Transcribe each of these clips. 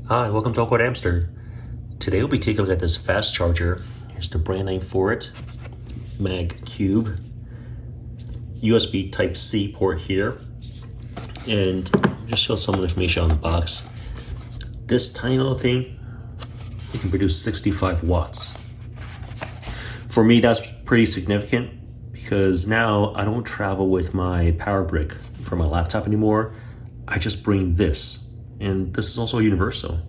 Hi, welcome to AwkwardHamster. Today we'll be taking a look at this fast charger. Here's the brand name for it. Magcube. USB Type-C port here. And just show some of the information on the box. This tiny little thing, it can produce 65 watts. For me, that's pretty significant because now I don't travel with my power brick for my laptop anymore. I just bring this. And this is also universal.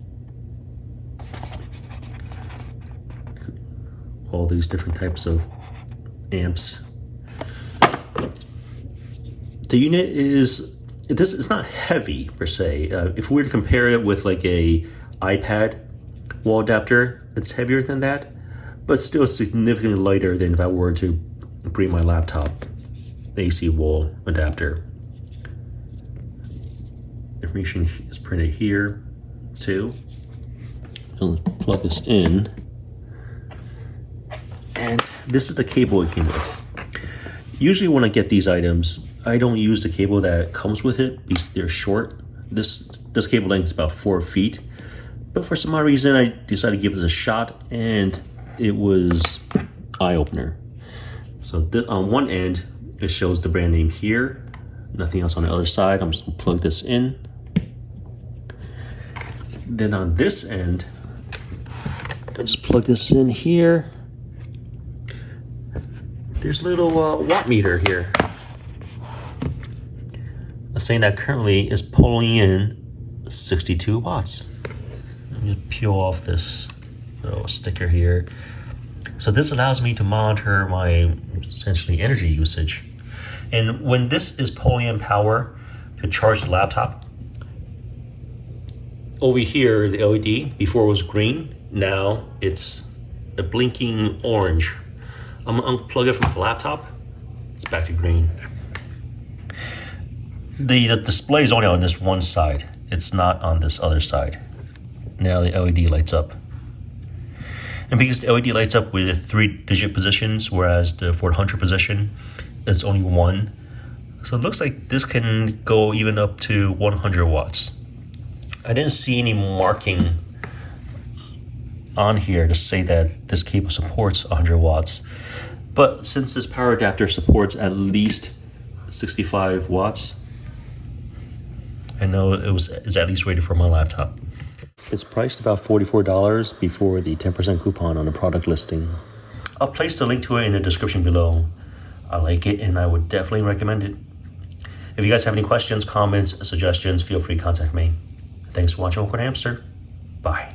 All these different types of amps. The unit is, it's not heavy per se. If we were to compare it with like a iPad wall adapter, it's heavier than that, but still significantly lighter than if I were to bring my laptop AC wall adapter. Information is printed here too. I'll plug this in, and this is the cable it came with. Usually when I get these items, I don't use the cable that comes with it because they're short. This cable length is about 4 feet, but for some odd reason I decided to give this a shot, and it was eye-opener. So on one end it shows the brand name here, nothing else on the other side. I'm just gonna plug this in. Then on this end, I just plug this in here. There's a little watt meter here. I'm saying that currently is pulling in 62 watts. Let me peel off this little sticker here. So this allows me to monitor my essentially energy usage. And when this is pulling in power to charge the laptop, over here, the LED, before it was green, now it's a blinking orange. I'm gonna unplug it from the laptop, it's back to green. The display is only on this one side, it's not on this other side. Now the LED lights up. And because the LED lights up with 3-digit positions, whereas for the 100 position, it's only 1. So it looks like this can go even up to 100 watts. I didn't see any marking on here to say that this cable supports 100 watts. But since this power adapter supports at least 65 watts, I know it's at least rated for my laptop. It's priced about $44 before the 10% coupon on the product listing. I'll place the link to it in the description below. I like it and I would definitely recommend it. If you guys have any questions, comments, suggestions, feel free to contact me. Thanks for watching AwkwardHamster. Bye.